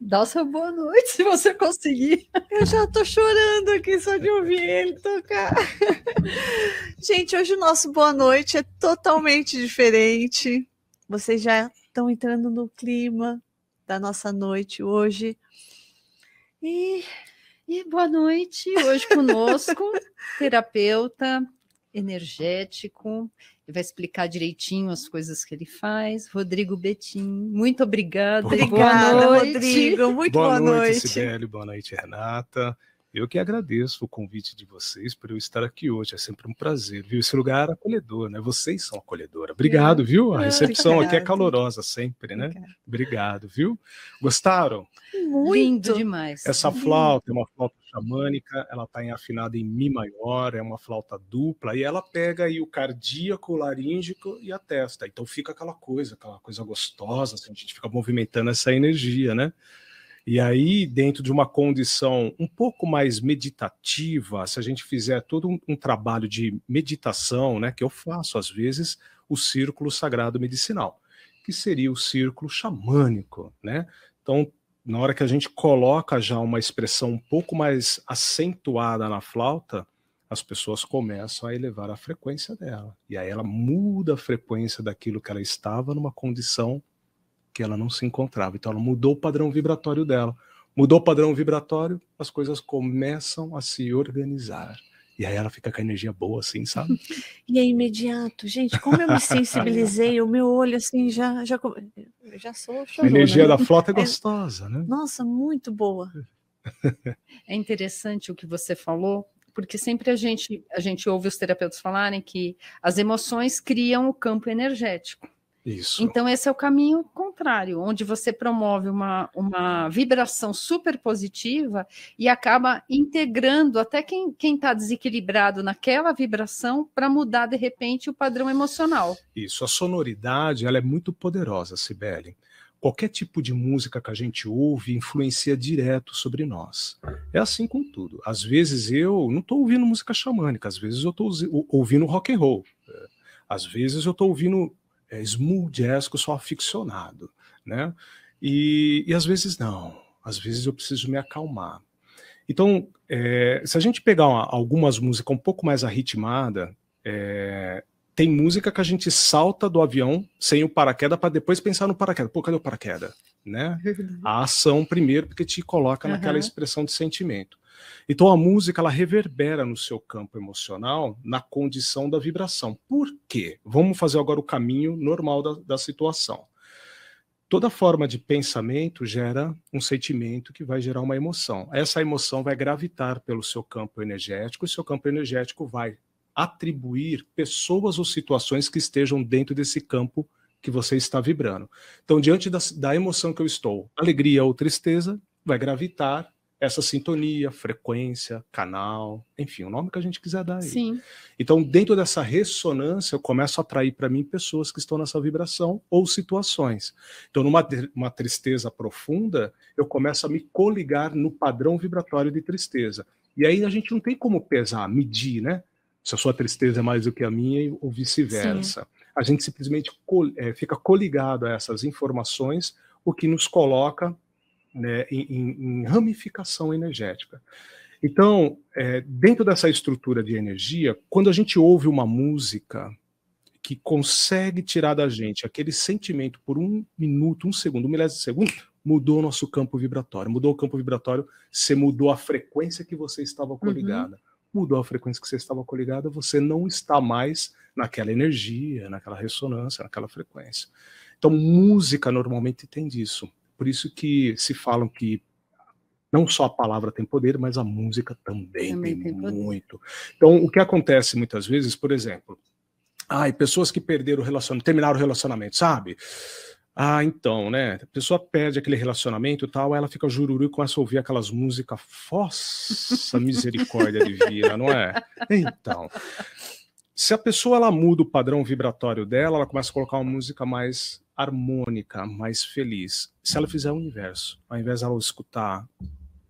Dá o seu boa noite, se você conseguir. Eu já tô chorando aqui só de ouvir ele tocar. Gente, hoje o nosso boa noite é totalmente diferente. Vocês já estão entrando no clima da nossa noite hoje. E boa noite, hoje conosco, terapeuta energético, ele vai explicar direitinho as coisas que ele faz, Rodrigo Betim. Muito obrigada. Obrigada, boa noite. Rodrigo. Muito boa noite. Sibeli, boa noite, Renata. Eu que agradeço o convite de vocês por eu estar aqui hoje. É sempre um prazer, viu? Esse lugar é acolhedor, né? Vocês são acolhedora. Obrigado, viu? A recepção aqui é calorosa sempre, né? Obrigado, viu? Gostaram? Muito. Lindo demais. Essa flauta é uma flauta xamânica, ela está afinada em Mi maior, é uma flauta dupla, e ela pega aí o cardíaco, o laríngico e a testa. Então fica aquela coisa gostosa, assim, a gente fica movimentando essa energia, né? E aí, dentro de uma condição um pouco mais meditativa, se a gente fizer todo um trabalho de meditação, né, que eu faço às vezes, o círculo sagrado medicinal, que seria o círculo xamânico, né? Então, na hora que a gente coloca já uma expressão um pouco mais acentuada na flauta, as pessoas começam a elevar a frequência dela. E aí ela muda a frequência daquilo que ela estava numa condição que ela não se encontrava. Então ela mudou o padrão vibratório dela. Mudou o padrão vibratório, as coisas começam a se organizar. E aí ela fica com a energia boa, assim, sabe? E é imediato. Gente, como eu me sensibilizei, o meu olho, assim, já sou chorona. A energia da flauta é gostosa, né? Nossa, muito boa. É interessante o que você falou, porque sempre a gente ouve os terapeutas falarem que as emoções criam o campo energético. Isso. Então esse é o caminho contrário, onde você promove uma vibração super positiva e acaba integrando até quem está desequilibrado naquela vibração para mudar de repente o padrão emocional. Isso, a sonoridade ela é muito poderosa, Sibeli. Qualquer tipo de música que a gente ouve influencia direto sobre nós. É assim com tudo. Às vezes eu não estou ouvindo música xamânica, às vezes eu estou ouvindo rock and roll, às vezes eu estou ouvindo smooth jazz que eu sou aficionado, né? E às vezes não, às vezes eu preciso me acalmar. Então, se a gente pegar algumas músicas um pouco mais arritmada, tem música que a gente salta do avião sem o paraquedas para depois pensar no paraquedas. Pô, cadê o paraquedas? Né? A ação primeiro, porque te coloca naquela expressão de sentimento. Então a música ela reverbera no seu campo emocional na condição da vibração. Por quê? Vamos fazer agora o caminho normal da situação. Toda forma de pensamento gera um sentimento que vai gerar uma emoção. Essa emoção vai gravitar pelo seu campo energético e seu campo energético vai atribuir pessoas ou situações que estejam dentro desse campo que você está vibrando. Então, diante da emoção que eu estou, alegria ou tristeza, vai gravitar essa sintonia, frequência, canal, enfim, o nome que a gente quiser dar aí. Sim. Então, dentro dessa ressonância, eu começo a atrair para mim pessoas que estão nessa vibração ou situações. Então, numa tristeza profunda, eu começo a me coligar no padrão vibratório de tristeza. E aí a gente não tem como pesar, medir, né? Se a sua tristeza é mais do que a minha ou vice-versa. A gente simplesmente fica coligado a essas informações, o que nos coloca, né, em ramificação energética. Então, dentro dessa estrutura de energia, quando a gente ouve uma música que consegue tirar da gente aquele sentimento por 1 minuto, 1 segundo, 1 milésimo de segundo, mudou o nosso campo vibratório. Mudou o campo vibratório, você mudou a frequência que você estava coligada. Mudou a frequência que você estava coligada, você não está mais naquela energia, naquela ressonância, naquela frequência. Então, música normalmente tem disso. Por isso que se falam que não só a palavra tem poder, mas a música também tem muito. Então, o que acontece muitas vezes, por exemplo, pessoas que perderam o relacionamento, terminaram o relacionamento, sabe? Então, né? A pessoa perde aquele relacionamento e tal, ela fica jururu e começa a ouvir aquelas músicas, nossa misericórdia divina, não é? Então, se a pessoa ela muda o padrão vibratório dela, ela começa a colocar uma música mais harmônica, mais feliz. Se ela fizer o inverso, ao invés dela escutar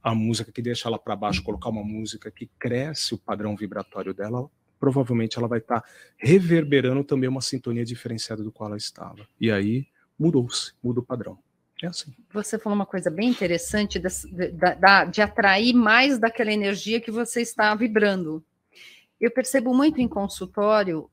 a música que deixa ela para baixo, colocar uma música que cresce o padrão vibratório dela, provavelmente ela vai estar reverberando também uma sintonia diferenciada do qual ela estava. E aí mudou-se, muda o padrão. É assim. Você falou uma coisa bem interessante de atrair mais daquela energia que você está vibrando. Eu percebo muito em consultório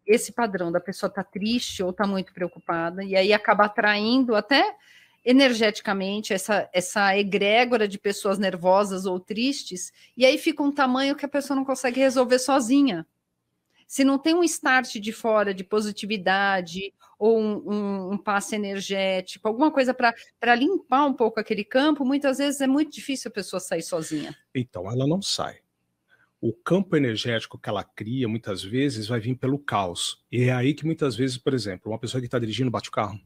esse padrão da pessoa estar triste ou estar muito preocupada, e aí acaba atraindo até energeticamente essa egrégora de pessoas nervosas ou tristes, e aí fica um tamanho que a pessoa não consegue resolver sozinha. Se não tem um start de fora de positividade ou um passe energético, alguma coisa para limpar um pouco aquele campo, muitas vezes é muito difícil a pessoa sair sozinha. Então, ela não sai. O campo energético que ela cria, muitas vezes, vai vir pelo caos. E é aí que, muitas vezes, por exemplo, uma pessoa que está dirigindo bate o carro.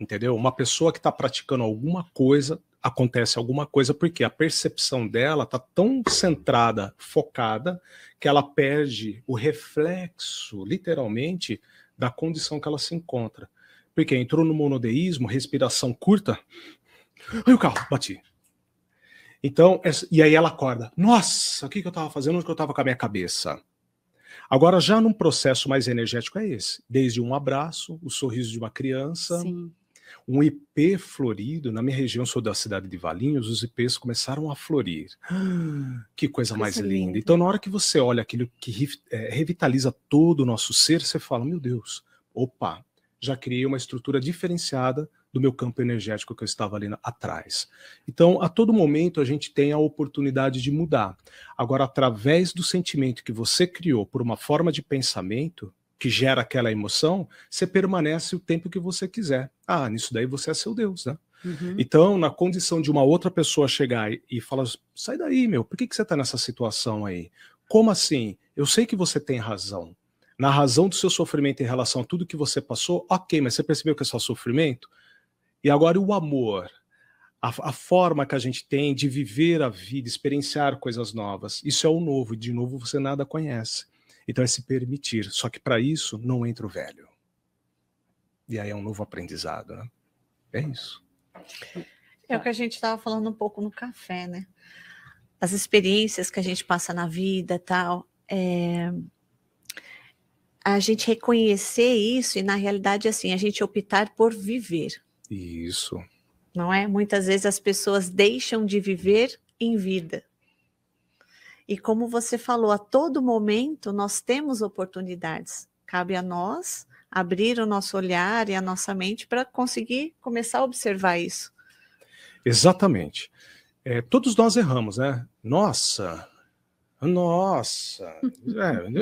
Entendeu? Uma pessoa que está praticando alguma coisa, acontece alguma coisa, porque a percepção dela está tão centrada, focada, que ela perde o reflexo, literalmente, da condição que ela se encontra. Porque entrou no monodeísmo, respiração curta, aí o carro, bati. Então, e aí ela acorda. Nossa, o que eu estava fazendo? Onde que eu estava com a minha cabeça? Agora, já num processo mais energético é esse. Desde um abraço, o sorriso de uma criança, Sim. um ipê florido. Na minha região, sou da cidade de Valinhos, os ipês começaram a florir. Que coisa mais linda. Então, na hora que você olha aquilo que revitaliza todo o nosso ser, você fala, meu Deus, opa, já criei uma estrutura diferenciada do meu campo energético que eu estava ali atrás. Então, a todo momento, a gente tem a oportunidade de mudar. Agora, através do sentimento que você criou por uma forma de pensamento, que gera aquela emoção, você permanece o tempo que você quiser. Ah, nisso daí você é seu Deus, né? Uhum. Então, na condição de uma outra pessoa chegar e falar, sai daí, meu, por que você está nessa situação aí? Como assim? Eu sei que você tem razão. Na razão do seu sofrimento em relação a tudo que você passou, ok, mas você percebeu que é só sofrimento? E agora o amor, a forma que a gente tem de viver a vida, experienciar coisas novas, isso é o novo, e de novo você nada conhece. Então é se permitir, só que para isso não entra o velho. E aí é um novo aprendizado, né? É isso. É o que a gente estava falando um pouco no café, né? As experiências que a gente passa na vida, tal, a gente reconhecer isso e na realidade assim, a gente optar por viver. Isso. Não é? Muitas vezes as pessoas deixam de viver em vida. E como você falou, a todo momento nós temos oportunidades. Cabe a nós abrir o nosso olhar e a nossa mente para conseguir começar a observar isso. Exatamente. Todos nós erramos, né? Nossa.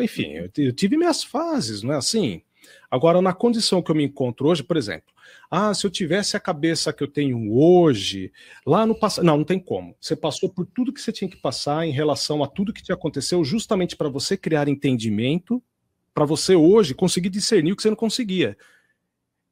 Enfim, eu tive minhas fases, não é assim? Agora, na condição que eu me encontro hoje, por exemplo, se eu tivesse a cabeça que eu tenho hoje, lá no passado... Não tem como. Você passou por tudo que você tinha que passar em relação a tudo que te aconteceu, justamente para você criar entendimento, para você hoje conseguir discernir o que você não conseguia.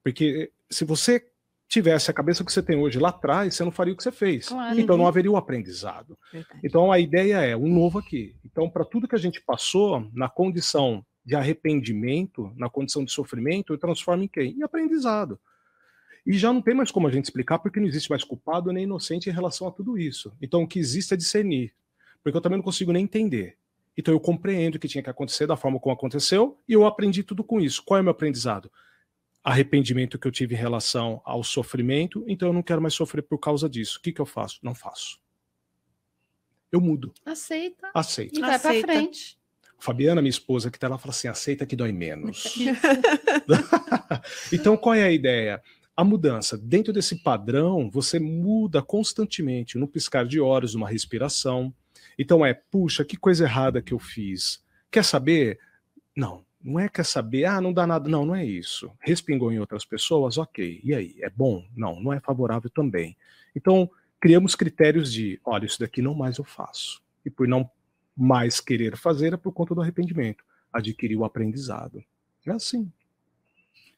Porque se você tivesse a cabeça que você tem hoje lá atrás, você não faria o que você fez. Claro. Então não haveria o aprendizado. Verdade. Então a ideia é um novo aqui. Então, para tudo que a gente passou, na condição de arrependimento, na condição de sofrimento, eu transformo em quê? Em aprendizado. E já não tem mais como a gente explicar, porque não existe mais culpado nem inocente em relação a tudo isso. Então o que existe é discernir. Porque eu também não consigo nem entender. Então eu compreendo o que tinha que acontecer da forma como aconteceu e eu aprendi tudo com isso. Qual é o meu aprendizado? Arrependimento que eu tive em relação ao sofrimento, então eu não quero mais sofrer por causa disso. O que eu faço? Não faço. Eu mudo. Aceita. Aceito. E vai para frente. Fabiana, minha esposa, que está lá, fala assim, aceita que dói menos. Então, qual é a ideia? A mudança. Dentro desse padrão, você muda constantemente, no piscar de olhos, numa respiração. Então puxa, que coisa errada que eu fiz. Quer saber? Não é quer saber, não dá nada. Não é isso. Respingou em outras pessoas? Ok. E aí? É bom? Não é favorável também. Então, criamos critérios de, olha, isso daqui não mais eu faço. E por não mais querer fazer é por conta do arrependimento. Adquirir o aprendizado. É assim.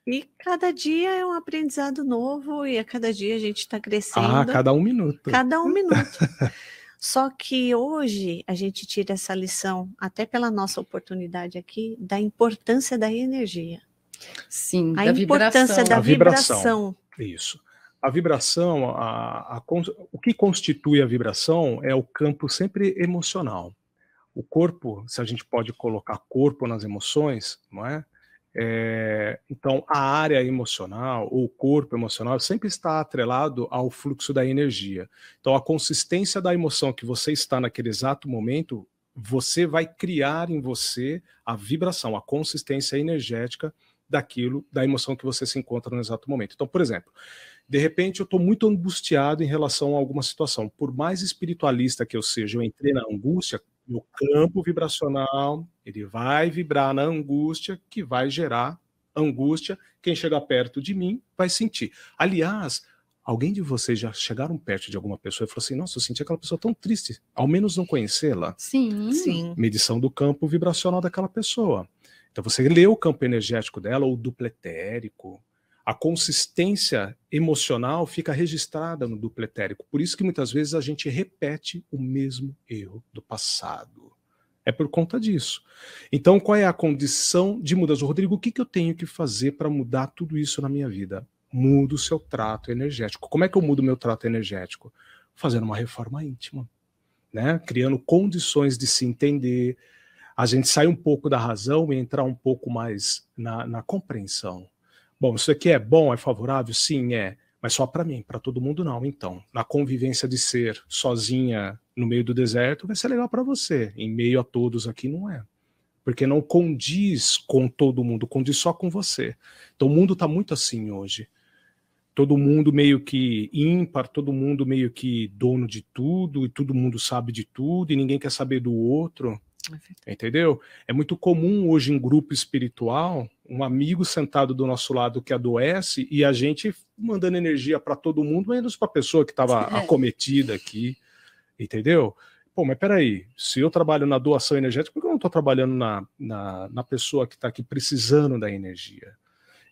E cada dia é um aprendizado novo e a cada dia a gente está crescendo. Cada um minuto. Cada um minuto. Só que hoje a gente tira essa lição, até pela nossa oportunidade aqui, da importância da energia. Sim, a importância da vibração. Isso. A vibração, o que constitui a vibração é o campo sempre emocional. O corpo, se a gente pode colocar corpo nas emoções, não é? Então, a área emocional, ou o corpo emocional, sempre está atrelado ao fluxo da energia. Então, a consistência da emoção que você está naquele exato momento, você vai criar em você a vibração, a consistência energética daquilo, da emoção que você se encontra no exato momento. Então, por exemplo, de repente eu estou muito angustiado em relação a alguma situação. Por mais espiritualista que eu seja, eu entrei na angústia, meu campo vibracional, ele vai vibrar na angústia, que vai gerar angústia. Quem chegar perto de mim vai sentir. Aliás, alguém de vocês já chegaram perto de alguma pessoa e falou assim, nossa, eu senti aquela pessoa tão triste, ao menos não conhecê-la? Sim. Sim. Medição do campo vibracional daquela pessoa. Então você lê o campo energético dela, ou duplo etérico. A consistência emocional fica registrada no duplo etérico. Por isso que muitas vezes a gente repete o mesmo erro do passado. É por conta disso. Então, qual é a condição de mudança? Rodrigo, o que eu tenho que fazer para mudar tudo isso na minha vida? Muda o seu trato energético. Como é que eu mudo o meu trato energético? Fazendo uma reforma íntima, né? Criando condições de se entender. A gente sai um pouco da razão e entrar um pouco mais na compreensão. Bom, isso aqui é bom, é favorável? Sim, é. Mas só para mim, para todo mundo não. Então, na convivência de ser sozinha no meio do deserto, vai ser legal para você. Em meio a todos aqui, não é. Porque não condiz com todo mundo, condiz só com você. Então, o mundo está muito assim hoje. Todo mundo meio que ímpar, todo mundo meio que dono de tudo, e todo mundo sabe de tudo, e ninguém quer saber do outro. Entendeu? É muito comum hoje em grupo espiritual um amigo sentado do nosso lado que adoece e a gente mandando energia para todo mundo, menos para a pessoa que estava acometida aqui, entendeu? Pô, mas peraí, se eu trabalho na doação energética, por que eu não estou trabalhando na pessoa que está aqui precisando da energia?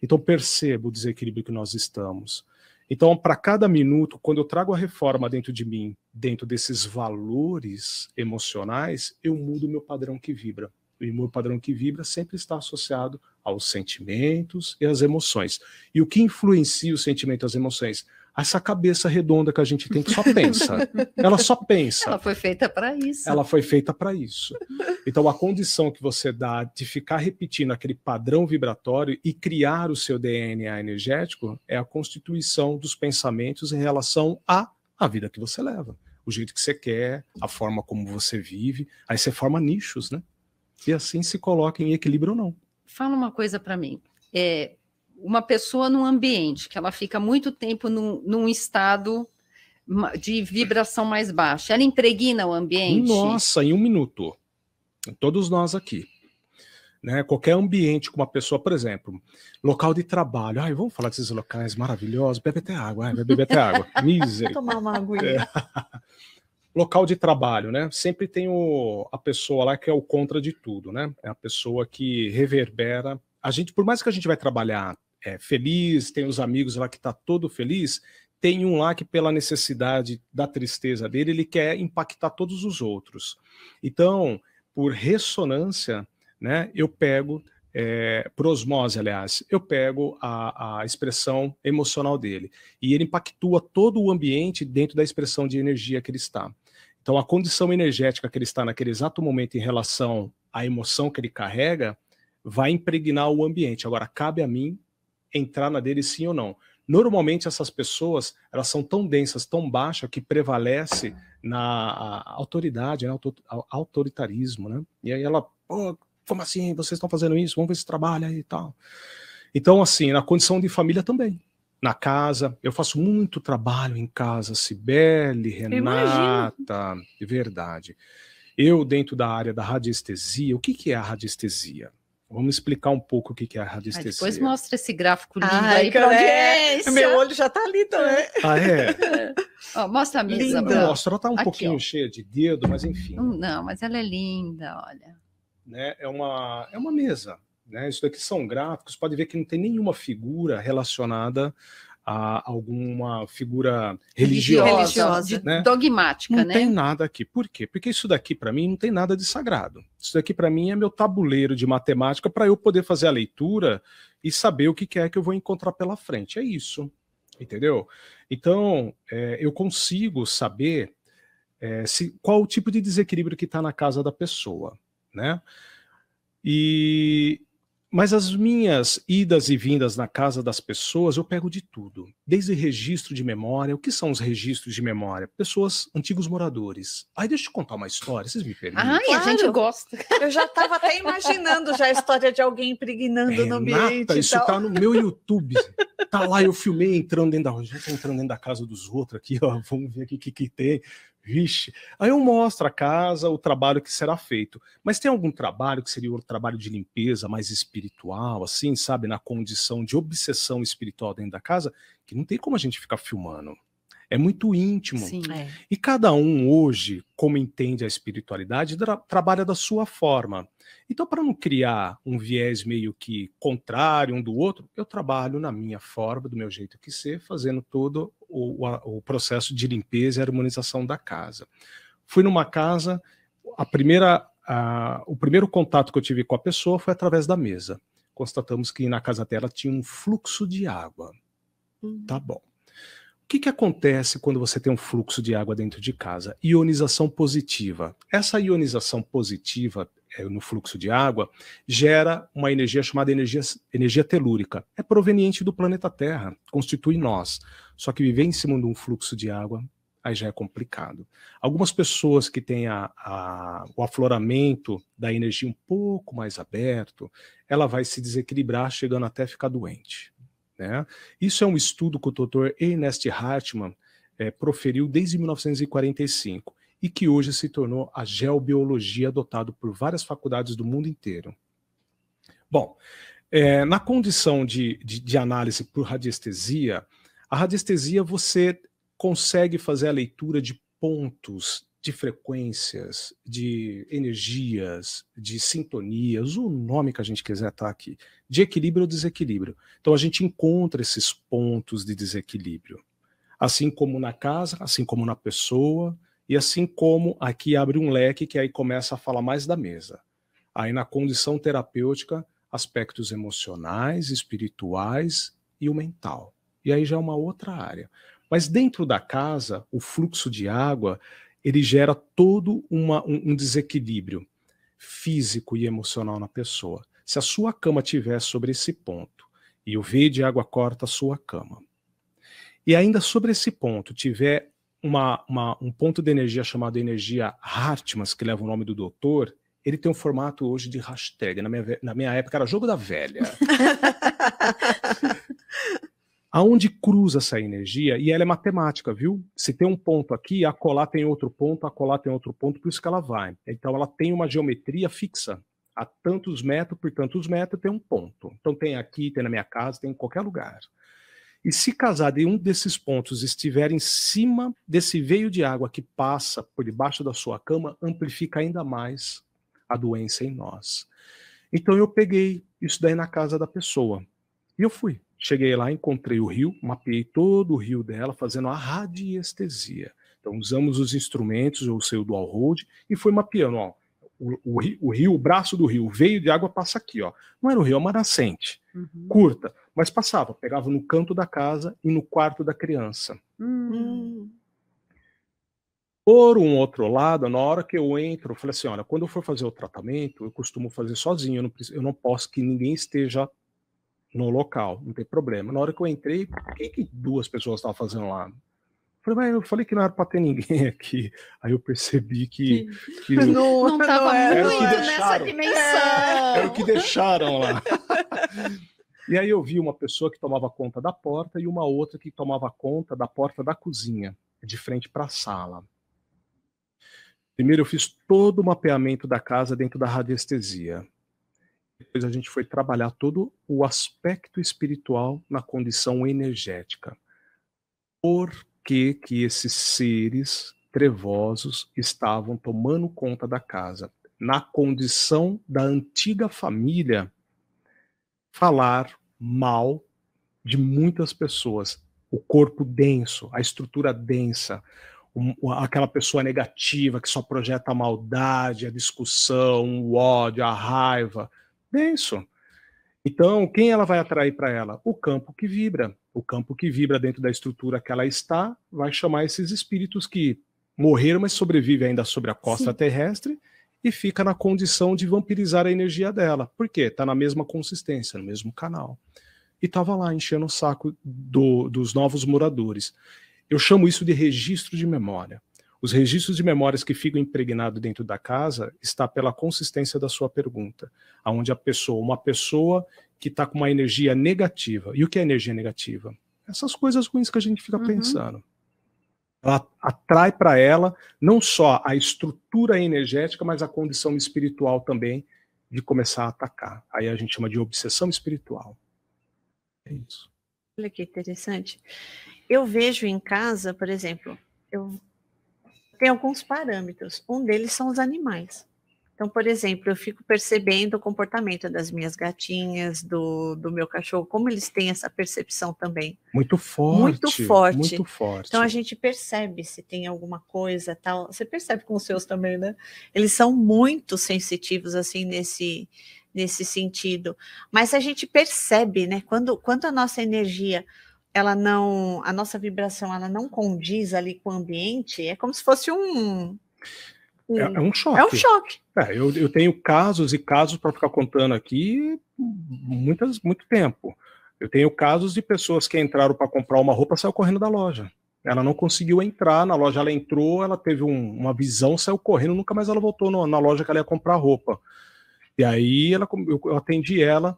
Então perceba o desequilíbrio que nós estamos. Então, para cada minuto, quando eu trago a reforma dentro de mim, dentro desses valores emocionais, eu mudo o meu padrão que vibra. E o meu padrão que vibra sempre está associado aos sentimentos e às emoções. E o que influencia o sentimento e as emoções? Essa cabeça redonda que a gente tem que só pensa. Ela só pensa. Ela foi feita para isso. Ela foi feita para isso. Então, a condição que você dá de ficar repetindo aquele padrão vibratório e criar o seu DNA energético é a constituição dos pensamentos em relação à vida que você leva. O jeito que você quer, a forma como você vive. Aí você forma nichos, né? E assim se coloca em equilíbrio ou não. Fala uma coisa para mim. Uma pessoa num ambiente que ela fica muito tempo num estado de vibração mais baixa, ela impregna o ambiente? Nossa, em um minuto. Todos nós aqui. Né? Qualquer ambiente com uma pessoa, por exemplo, local de trabalho. Ai, vamos falar desses locais maravilhosos. Bebe até água, vai beber até água. Misericórdia. Tomar uma aguinha. Local de trabalho, né? Sempre tem a pessoa lá que é o contra de tudo, né? É a pessoa que reverbera. A gente, por mais que a gente vai trabalhar feliz, tem os amigos lá que tá todo feliz, tem um lá que pela necessidade da tristeza dele, ele quer impactar todos os outros. Então, por ressonância, né? Eu pego, por osmose, aliás, eu pego a expressão emocional dele. E ele impactua todo o ambiente dentro da expressão de energia que ele está. Então, a condição energética que ele está naquele exato momento em relação à emoção que ele carrega, vai impregnar o ambiente. Agora, cabe a mim entrar na dele sim ou não. Normalmente, essas pessoas, elas são tão densas, tão baixas, que prevalece na autoridade, né? Autoritarismo, né? E aí ela, como assim? Vocês estão fazendo isso? Vamos ver se trabalha aí e tal. Então, assim, na condição de família também. Na casa, eu faço muito trabalho em casa, Cibele, Renata, de verdade. Eu, dentro da área da radiestesia, o que é a radiestesia? Vamos explicar um pouco o que é a radiestesia. Depois mostra esse gráfico lindo aí para audiência. Meu olho já tá ali também. Ah, é? Ó, mostra a mesa. Mostra, ela tá um pouquinho cheia de dedo, mas enfim. Não, mas ela é linda, olha. Né? É uma mesa. Né? Isso daqui são gráficos, pode ver que não tem nenhuma figura relacionada a alguma figura religiosa, né? Dogmática, não né? Não tem nada aqui. Por quê? Porque isso daqui para mim não tem nada de sagrado. Isso daqui para mim é meu tabuleiro de matemática para eu poder fazer a leitura e saber o que é que eu vou encontrar pela frente. É isso, entendeu? Então, eu consigo saber qual o tipo de desequilíbrio que está na casa da pessoa, né? E Mas as minhas idas e vindas na casa das pessoas, eu pego de tudo. Desde registro de memória. O que são os registros de memória? Pessoas, antigos moradores. Aí deixa eu contar uma história, vocês me permitem? Ai, a gente Claro. gosta. Eu já estava até imaginando já a história de alguém impregnando no ambiente. Renata, isso tá no meu YouTube. Tá lá, eu filmei entrando dentro da... Já tô entrando dentro da casa dos outros aqui, ó. Vamos ver aqui o que tem. Vixe. Aí eu mostro a casa, o trabalho que será feito. Mas tem algum trabalho que seria o trabalho de limpeza mais espiritual, assim, sabe? Na condição de obsessão espiritual dentro da casa, que não tem como a gente ficar filmando. É muito íntimo. Sim. É. E cada um hoje, como entende a espiritualidade, trabalha da sua forma. Então, para não criar um viés meio que contrário um do outro, eu trabalho na minha forma, do meu jeito que ser, fazendo todo o processo de limpeza e harmonização da casa. Fui numa casa, o primeiro contato que eu tive com a pessoa foi através da mesa. Constatamos que na casa dela tinha um fluxo de água. Tá bom. O que acontece quando você tem um fluxo de água dentro de casa? Ionização positiva. Essa ionização positiva no fluxo de água gera uma energia chamada energia telúrica. É proveniente do planeta Terra, constitui nós. Só que viver em cima de um fluxo de água, aí já é complicado. Algumas pessoas que têm o afloramento da energia um pouco mais aberto, ela vai se desequilibrar, chegando até ficar doente. Né? Isso é um estudo que o Dr. Ernest Hartmann proferiu desde 1945 e que hoje se tornou a geobiologia, adotado por várias faculdades do mundo inteiro. Bom, na condição de análise por radiestesia, a radiestesia você consegue fazer a leitura de pontos, de frequências, de energias, de sintonias, o nome que a gente quiser tá aqui, de equilíbrio ou desequilíbrio. Então a gente encontra esses pontos de desequilíbrio, assim como na casa, assim como na pessoa, e assim como aqui abre um leque que aí começa a falar mais da mesa. Aí na condição terapêutica, aspectos emocionais, espirituais e o mental. E aí já é uma outra área. Mas dentro da casa, o fluxo de água, ele gera todo um desequilíbrio físico e emocional na pessoa. Se a sua cama estiver sobre esse ponto, e o veio de água corta a sua cama, e ainda sobre esse ponto tiver um ponto de energia chamado energia Hartmann, que leva o nome do doutor, ele tem um formato hoje de hashtag. Na minha época era jogo da velha. Aonde cruza essa energia, e ela é matemática, viu? Se tem um ponto aqui, acolá tem outro ponto, acolá tem outro ponto, por isso que ela vai. Então ela tem uma geometria fixa. A tantos metros por tantos metros tem um ponto. Então tem aqui, tem na minha casa, tem em qualquer lugar. E se casar de um desses pontos estiver em cima desse veio de água que passa por debaixo da sua cama, amplifica ainda mais a doença em nós. Então eu peguei isso daí na casa da pessoa. E eu fui. Cheguei lá, encontrei o rio, mapeei todo o rio dela, fazendo a radiestesia. Então usamos os instrumentos, eu sei o dual hold, e fui mapeando, ó. O rio, o braço do rio, o veio de água passa aqui, ó. Não era o rio, é uma nascente, curta, mas passava, pegava no canto da casa e no quarto da criança. Por um outro lado, na hora que eu entro, eu falei assim, olha, quando eu for fazer o tratamento, eu costumo fazer sozinho, eu não posso que ninguém esteja no local, não tem problema. Na hora que eu entrei, o que duas pessoas estavam fazendo lá? Eu falei que não era para ter ninguém aqui. Aí eu percebi que não estava muito nessa dimensão. Era o que deixaram lá. E aí eu vi uma pessoa que tomava conta da porta e uma outra que tomava conta da porta da cozinha, de frente para a sala. Primeiro eu fiz todo o mapeamento da casa dentro da radiestesia. Depois a gente foi trabalhar todo o aspecto espiritual na condição energética. Por que esses seres trevosos estavam tomando conta da casa? Na condição da antiga família falar mal de muitas pessoas. O corpo denso, a estrutura densa, aquela pessoa negativa que só projeta a maldade, a discussão, o ódio, a raiva. Denso. Então, quem ela vai atrair para ela? O campo que vibra. O campo que vibra dentro da estrutura que ela está vai chamar esses espíritos que morreram, mas sobrevivem ainda sobre a costa terrestre, e fica na condição de vampirizar a energia dela. Por quê? Está na mesma consistência, no mesmo canal. E estava lá enchendo o saco dos novos moradores. Eu chamo isso de registro de memória. Os registros de memórias que ficam impregnados dentro da casa está pela consistência da sua pergunta, onde uma pessoa que está com uma energia negativa. E o que é energia negativa? Essas coisas ruins que a gente fica pensando. Ela atrai para ela não só a estrutura energética, mas a condição espiritual também de começar a atacar. Aí a gente chama de obsessão espiritual. É isso. Olha que interessante. Eu vejo em casa, por exemplo, eu tenho alguns parâmetros. Um deles são os animais. Então, por exemplo, eu fico percebendo o comportamento das minhas gatinhas, do meu cachorro, como eles têm essa percepção também. Muito forte. Muito forte. Muito forte. Então, a gente percebe se tem alguma coisa, tal. Você percebe com os seus também, né? Eles são muito sensitivos, assim, nesse sentido. Mas a gente percebe, né? Quando a nossa energia, a nossa vibração, ela não condiz ali com o ambiente, é como se fosse um choque. É um choque. Eu tenho casos e casos para ficar contando aqui muito tempo. Eu tenho casos de pessoas que entraram para comprar uma roupa e saiu correndo da loja. Ela não conseguiu entrar na loja, ela entrou, ela teve uma visão, saiu correndo, nunca mais ela voltou na loja que ela ia comprar roupa. E aí eu atendi ela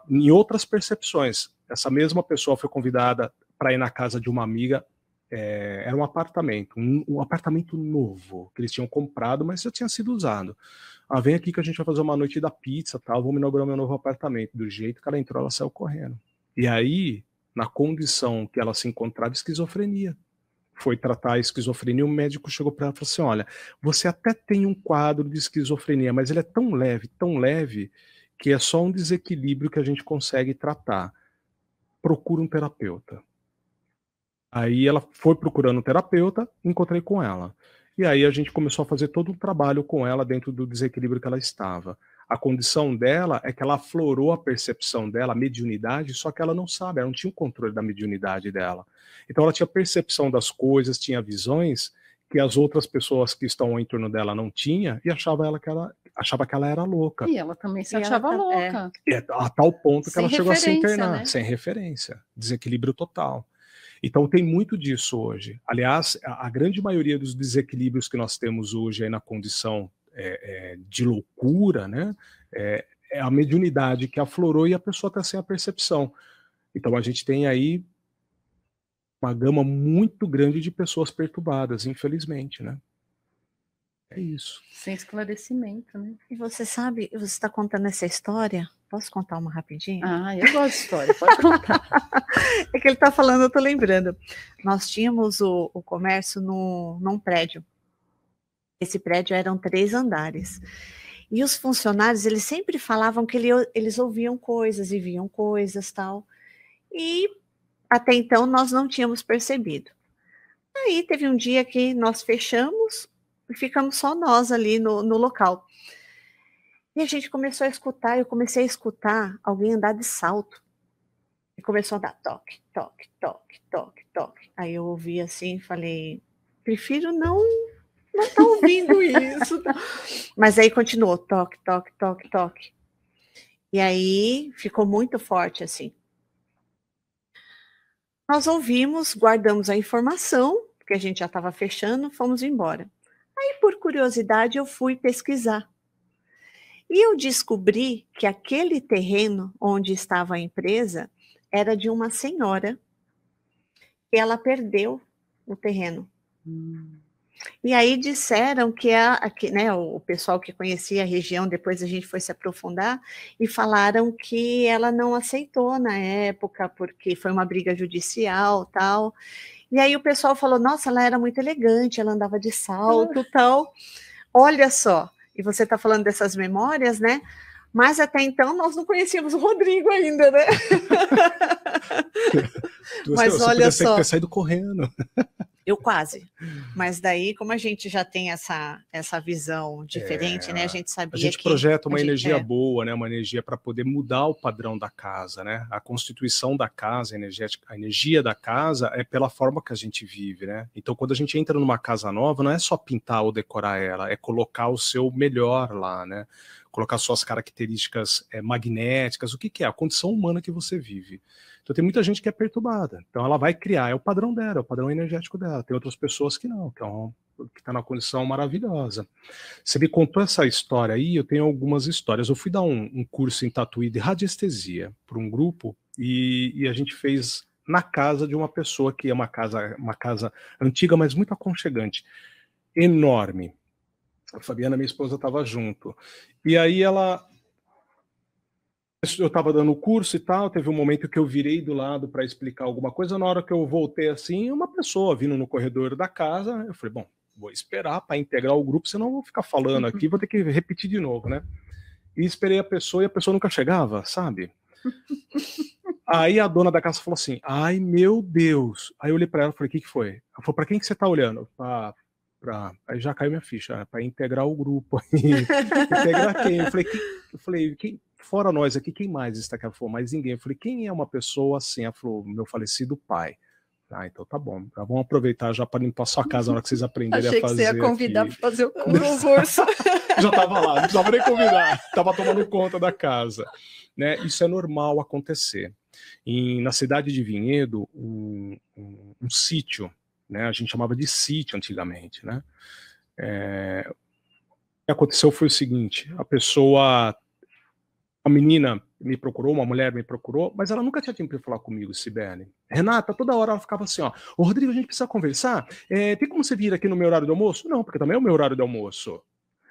em outras percepções. Essa mesma pessoa foi convidada para ir na casa de uma amiga. Era um apartamento, um apartamento novo, que eles tinham comprado, mas já tinha sido usado. Vem aqui que a gente vai fazer uma noite da pizza, tal, vamos inaugurar meu novo apartamento. Do jeito que ela entrou, ela saiu correndo. E aí, na condição que ela se encontrava, esquizofrenia. Foi tratar a esquizofrenia, o médico chegou para ela e falou assim, olha, você até tem um quadro de esquizofrenia, mas ele é tão leve, que é só um desequilíbrio que a gente consegue tratar. Procura um terapeuta. Aí ela foi procurando um terapeuta, encontrei com ela. E aí a gente começou a fazer todo um trabalho com ela dentro do desequilíbrio que ela estava. A condição dela é que ela aflorou a percepção dela, a mediunidade, só que ela não sabe, ela não tinha o controle da mediunidade dela. Então ela tinha percepção das coisas, tinha visões que as outras pessoas que estão em torno dela não tinham e achava que ela era louca. E ela também se achava louca. A tal ponto que ela chegou a se internar, né? sem referência, desequilíbrio total. Então tem muito disso hoje. Aliás, a grande maioria dos desequilíbrios que nós temos hoje aí na condição de loucura, né, é a mediunidade que aflorou e a pessoa está sem a percepção. Então a gente tem aí uma gama muito grande de pessoas perturbadas, infelizmente, né? É isso. Sem esclarecimento, né? E você sabe, você está contando essa história? Posso contar uma rapidinho? Eu gosto de história, pode contar. É que ele está falando, eu estou lembrando. Nós tínhamos o comércio num prédio. Esse prédio eram 3 andares. E os funcionários, eles sempre falavam que eles ouviam coisas e viam coisas, tal. E até então nós não tínhamos percebido. Aí teve um dia que nós fechamos e ficamos só nós ali no local. E a gente começou a escutar, eu comecei a escutar alguém andar de salto. E começou a dar toque, toque, toque, toque, toque. Aí eu ouvi assim, falei, prefiro não estar ouvindo isso. Mas aí continuou, toque, toque, toque, toque. E aí ficou muito forte assim. Nós ouvimos, guardamos a informação, porque a gente já estava fechando, fomos embora. Aí, por curiosidade, eu fui pesquisar. E eu descobri que aquele terreno onde estava a empresa era de uma senhora e ela perdeu o terreno. E aí disseram que né, o pessoal que conhecia a região, depois a gente foi se aprofundar, e falaram que ela não aceitou na época, porque foi uma briga judicial, tal. E aí o pessoal falou, nossa, ela era muito elegante, ela andava de salto, tal. Olha só, e você está falando dessas memórias, né? Mas até então nós não conhecíamos o Rodrigo ainda, né? Mas olha só. Você ter saído correndo. Eu quase. Mas daí, como a gente já tem essa visão diferente, né? A gente sabia a gente que projeta uma a gente- energia boa, né? Uma energia para poder mudar o padrão da casa, né? A constituição da casa energética, a energia da casa é pela forma que a gente vive, né? Então, quando a gente entra numa casa nova, não é só pintar ou decorar ela, é colocar o seu melhor lá, né? Colocar suas características magnéticas, o que é? A condição humana que você vive. Então tem muita gente que é perturbada. Então ela vai criar, é o padrão dela, é o padrão energético dela. Tem outras pessoas que não, que está na condição maravilhosa. Você me contou essa história aí, eu tenho algumas histórias. Eu fui dar um curso em Tatuí de radiestesia para um grupo e a gente fez na casa de uma pessoa que é uma casa antiga, mas muito aconchegante, enorme. A Fabiana, minha esposa, estava junto. E aí eu estava dando o curso e tal, teve um momento que eu virei do lado para explicar alguma coisa, na hora que eu voltei assim, uma pessoa vindo no corredor da casa, eu falei, bom, vou esperar para integrar o grupo, senão eu vou ficar falando aqui, vou ter que repetir de novo, né? E esperei a pessoa e a pessoa nunca chegava, sabe? Aí a dona da casa falou assim, ai meu Deus. Aí eu olhei para ela e falei, o que foi? Ela falou, para quem que você tá olhando? Aí já caiu minha ficha, para integrar o grupo. Integrar quem? Eu falei, quem? Fora nós aqui, quem mais está aqui? Ela falou, mais ninguém. Eu falei, quem é uma pessoa assim? Ela falou, meu falecido pai. Ah, então tá bom. Vamos aproveitar já para limpar sua casa na hora que vocês aprenderem Achei a fazer. Que você ia convidar para fazer o curso. Já estava lá, não precisava nem convidar. Estava tomando conta da casa. Né? Isso é normal acontecer. Na cidade de Vinhedo, um sítio, né? A gente chamava de sítio antigamente, né? O que aconteceu foi o seguinte, a menina me procurou, uma mulher me procurou, mas ela nunca tinha tempo para falar comigo, Sibeli. Renata, toda hora ela ficava assim, ó, ô Rodrigo, a gente precisa conversar? Tem como você vir aqui no meu horário do almoço? Não, porque também é o meu horário do almoço.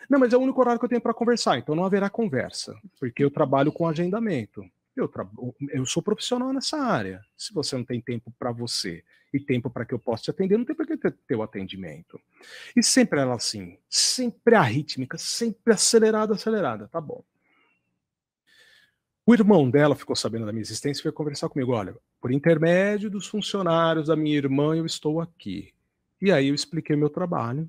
Não, mas é o único horário que eu tenho para conversar, então não haverá conversa, porque eu trabalho com agendamento. Eu sou profissional nessa área. Se você não tem tempo para você e tempo para que eu possa te atender, não tem por que ter o atendimento. E sempre ela assim, sempre arrítmica, sempre acelerada, tá bom. O irmão dela ficou sabendo da minha existência e veio conversar comigo. Olha, por intermédio dos funcionários da minha irmã, eu estou aqui. E aí eu expliquei meu trabalho,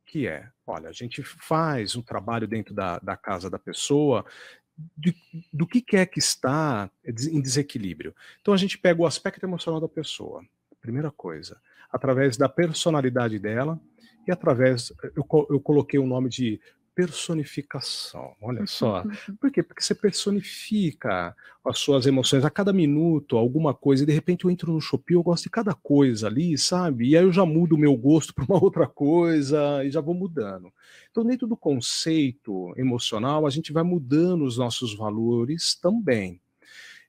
que é, olha, a gente faz um trabalho dentro da casa da pessoa do que é que está em desequilíbrio. Então a gente pega o aspecto emocional da pessoa, primeira coisa, através da personalidade dela e através, eu coloquei o nome de personificação, olha só. Por quê? Porque você personifica as suas emoções a cada minuto, alguma coisa, e de repente eu entro no Shopee, eu gosto de cada coisa ali, sabe? E aí eu já mudo o meu gosto para uma outra coisa e já vou mudando. Então, dentro do conceito emocional, a gente vai mudando os nossos valores também.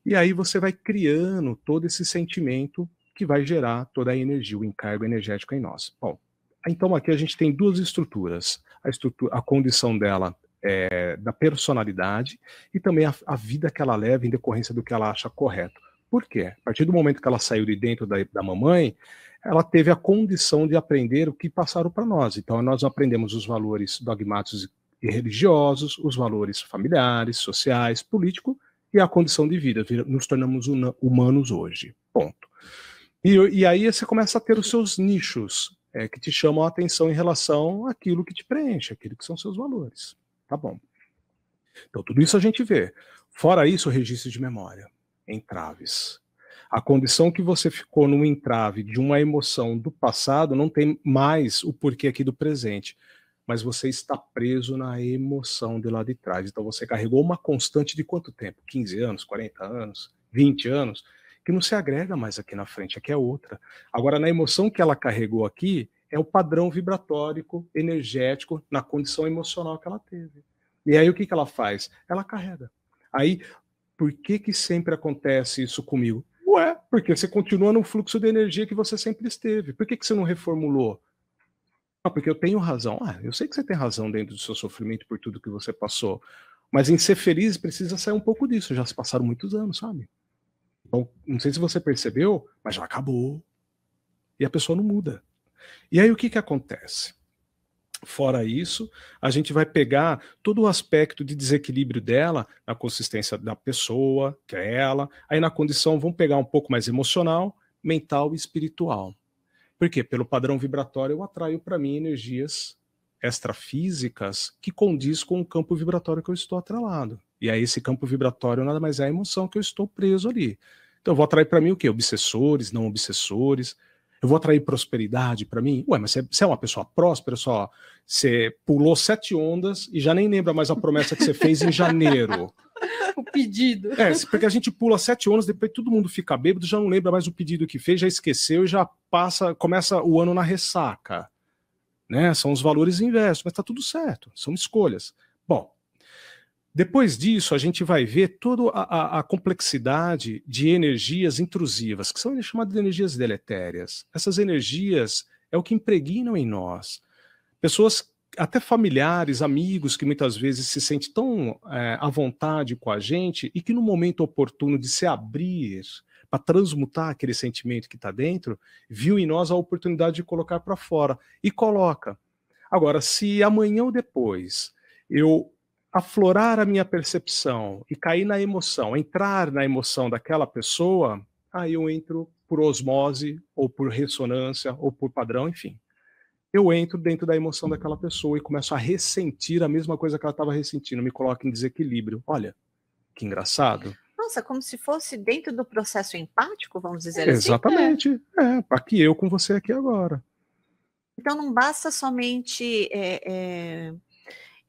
E aí você vai criando todo esse sentimento que vai gerar toda a energia, o encargo energético em nós. Bom, então aqui a gente tem duas estruturas. A condição dela da personalidade e também a vida que ela leva em decorrência do que ela acha correto. Por quê? A partir do momento que ela saiu de dentro da mamãe, ela teve a condição de aprender o que passaram para nós. Então nós aprendemos os valores dogmáticos e religiosos, os valores familiares, sociais, políticos e a condição de vida. Nos tornamos humanos hoje. Ponto. E aí você começa a ter os seus nichos, que te chamam a atenção em relação àquilo que te preenche, aquilo que são seus valores. Tá bom. Então, tudo isso a gente vê. Fora isso, o registro de memória, entraves. A condição que você ficou num entrave de uma emoção do passado não tem mais o porquê aqui do presente, mas você está preso na emoção de lá de trás. Então, você carregou uma constante de quanto tempo? 15 anos, 40 anos, 20 anos? Que não se agrega mais aqui na frente, aqui é outra. Agora, na emoção que ela carregou aqui, é o padrão vibratório, energético, na condição emocional que ela teve. E aí o que ela faz? Ela carrega. Aí, por que sempre acontece isso comigo? Ué, porque você continua no fluxo de energia que você sempre esteve. Por que você não reformulou? Ah, porque eu tenho razão. Ah, eu sei que você tem razão dentro do seu sofrimento por tudo que você passou. Mas em ser feliz precisa sair um pouco disso. Já se passaram muitos anos, sabe? Então, não sei se você percebeu, mas já acabou. E a pessoa não muda. E aí o que acontece? Fora isso, a gente vai pegar todo o aspecto de desequilíbrio dela, na consistência da pessoa, que é ela, aí na condição, vamos pegar um pouco mais emocional, mental e espiritual. Por quê? Pelo padrão vibratório eu atraio para mim energias extrafísicas que condiz com o campo vibratório que eu estou atrelado. E aí esse campo vibratório nada mais é a emoção que eu estou preso ali. Então eu vou atrair para mim o quê? Obsessores, não obsessores. Eu vou atrair prosperidade para mim? Ué, mas você é uma pessoa próspera, só você pulou 7 ondas e já nem lembra mais a promessa que você fez em janeiro. O pedido. Porque a gente pula 7 ondas, depois todo mundo fica bêbado, já não lembra mais o pedido que fez, já esqueceu e já começa o ano na ressaca. Né? São os valores inversos, mas tá tudo certo, são escolhas. Bom, depois disso a gente vai ver toda a complexidade de energias intrusivas, que são chamadas de energias deletérias. Essas energias é o que impregnam em nós. Pessoas, até familiares, amigos, que muitas vezes se sentem tão à vontade com a gente e que no momento oportuno de se abrir para transmutar aquele sentimento que está dentro, viu em nós a oportunidade de colocar para fora e coloca. Agora, se amanhã ou depois eu aflorar a minha percepção e cair na emoção, entrar na emoção daquela pessoa, aí eu entro por osmose, ou por ressonância, ou por padrão, enfim. Eu entro dentro da emoção daquela pessoa e começo a ressentir a mesma coisa que ela estava ressentindo, me coloca em desequilíbrio. Olha, que engraçado. Nossa, como se fosse dentro do processo empático, vamos dizer Exatamente. assim? Exatamente. Aqui eu com você aqui agora. Então não basta somente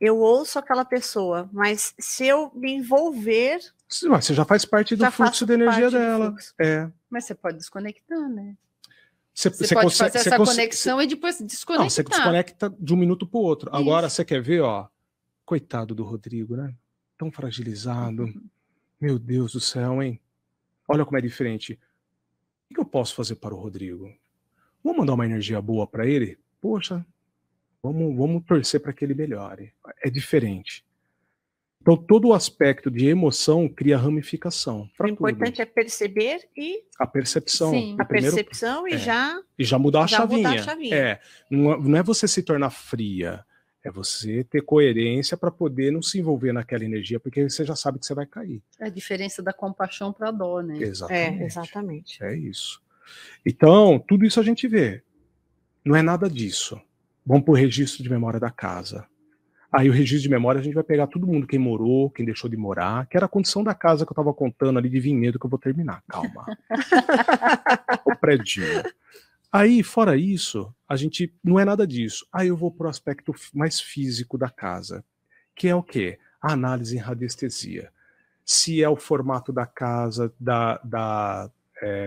eu ouço aquela pessoa, mas se eu me envolver... Você já faz parte do fluxo de energia dela. Mas você pode desconectar, né? Você pode fazer essa conexão e depois desconectar. Não, você desconecta de um minuto para o outro. Isso. Agora, você quer ver, ó, coitado do Rodrigo, né? Tão fragilizado. Meu Deus do céu, hein? Olha como é diferente. O que eu posso fazer para o Rodrigo? Vamos mandar uma energia boa para ele? Poxa, vamos torcer para que ele melhore. É diferente. Então, todo o aspecto de emoção cria ramificação. O importante é perceber e... A percepção. Sim. A percepção e já mudar a chavinha. Não é você se tornar fria. É você ter coerência para poder não se envolver naquela energia, porque você já sabe que você vai cair. É a diferença da compaixão para a dor, né? Exatamente. Exatamente. É isso. Então, tudo isso a gente vê. Não é nada disso. Vamos para o registro de memória da casa. Aí o registro de memória a gente vai pegar todo mundo, quem morou, quem deixou de morar, que era a condição da casa que eu estava contando ali de vinhedo que eu vou terminar. Calma. O prédio. Aí, fora isso, a gente não é nada disso. Aí eu vou para o aspecto mais físico da casa, que é o quê? A análise em radiestesia. Se é o formato da casa, da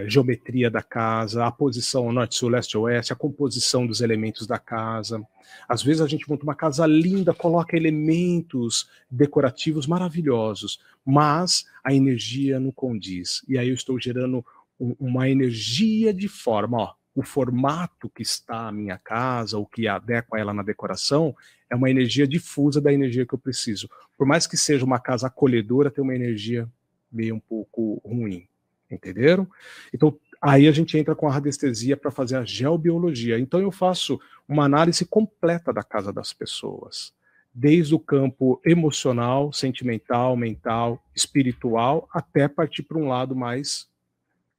geometria da casa, a posição norte, sul, leste, oeste, a composição dos elementos da casa. Às vezes a gente monta uma casa linda, coloca elementos decorativos maravilhosos, mas a energia não condiz. E aí eu estou gerando uma energia de forma, ó, o formato que está a minha casa, o que adequa ela na decoração, é uma energia difusa da energia que eu preciso. Por mais que seja uma casa acolhedora, tem uma energia meio um pouco ruim. Entenderam? Então, aí a gente entra com a radiestesia para fazer a geobiologia. Então, eu faço uma análise completa da casa das pessoas, desde o campo emocional, sentimental, mental, espiritual, até partir para um lado mais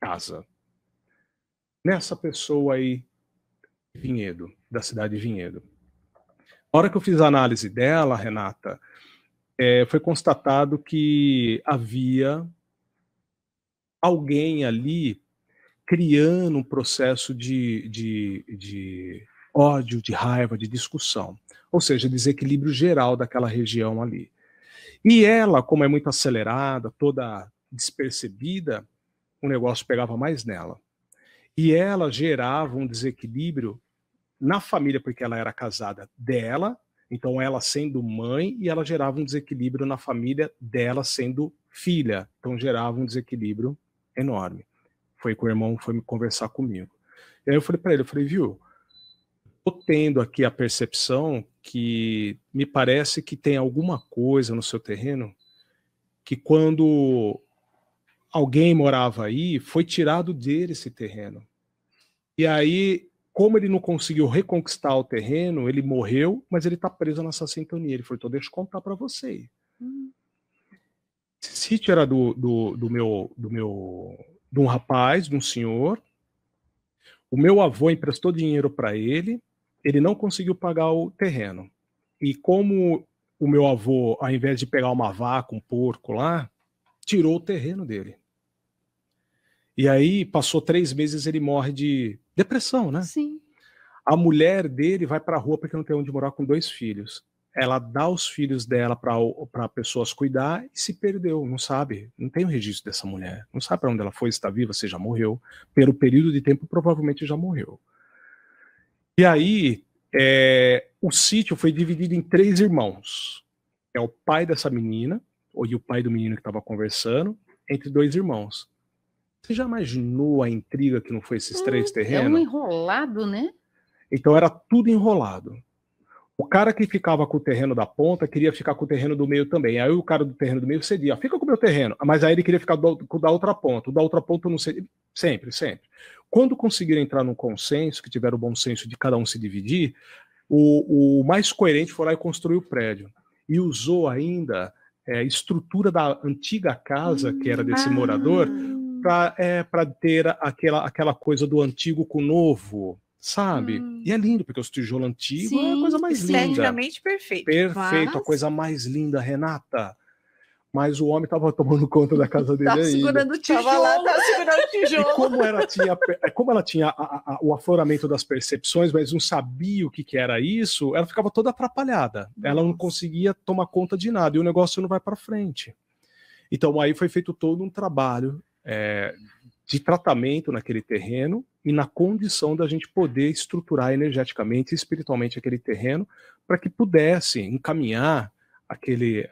casa. Nessa pessoa aí, Vinhedo, da cidade de Vinhedo. Na hora que eu fiz a análise dela, Renata, foi constatado que havia alguém ali criando um processo de ódio, de raiva, de discussão. Ou seja, desequilíbrio geral daquela região ali. E ela, como é muito acelerada, toda despercebida, o negócio pegava mais nela. E ela gerava um desequilíbrio na família, porque ela era casada dela, então ela sendo mãe, e ela gerava um desequilíbrio na família dela sendo filha. Então gerava um desequilíbrio enorme. Foi que o irmão foi me conversar comigo. E aí eu falei para ele, viu, tô tendo aqui a percepção que me parece que tem alguma coisa no seu terreno que quando alguém morava aí, foi tirado dele esse terreno. E aí, como ele não conseguiu reconquistar o terreno, ele morreu, mas ele tá preso nessa sintonia. Ele falou, então deixa eu contar para você. Esse sítio era de um rapaz, de um senhor. O meu avô emprestou dinheiro para ele não conseguiu pagar o terreno. E como o meu avô, ao invés de pegar uma vaca, um porco lá, tirou o terreno dele. E aí, passou 3 meses, ele morre de depressão, né? Sim. A mulher dele vai para a rua porque não tem onde morar com 2 filhos. Ela dá os filhos dela para pessoas cuidar e se perdeu, não sabe, não tem o registro dessa mulher, não sabe para onde ela foi, se está viva, se já morreu. Pelo período de tempo, provavelmente já morreu. E aí, o sítio foi dividido em 3 irmãos. É o pai dessa menina, e o pai do menino que estava conversando, entre 2 irmãos. Você já imaginou a intriga que não foi esses 3 terrenos? É um enrolado, né? Então era tudo enrolado. O cara que ficava com o terreno da ponta queria ficar com o terreno do meio também. Aí o cara do terreno do meio cedia, fica com o meu terreno. Mas aí ele queria ficar com o da outra ponta. O da outra ponta não cedia. Sempre. Quando conseguiram entrar num consenso, que tiveram o bom senso de cada um se dividir, o mais coerente foi lá e construiu o prédio. E usou ainda estrutura da antiga casa, que era desse morador, para ter aquela coisa do antigo com o novo, sabe? E é lindo, porque os tijolos antigos é a coisa mais linda. Esteticamente perfeito. Perfeito, a coisa mais linda, Renata. Mas o homem estava tomando conta da casa dele ainda. Segurando o tijolo. Tava segurando o tijolo. E como ela tinha o afloramento das percepções, mas não sabia o que era isso, ela ficava toda atrapalhada. Nossa. Ela não conseguia tomar conta de nada e o negócio não vai para frente. Então aí foi feito todo um trabalho de tratamento naquele terreno e na condição da gente poder estruturar energeticamente e espiritualmente aquele terreno para que pudesse encaminhar aquele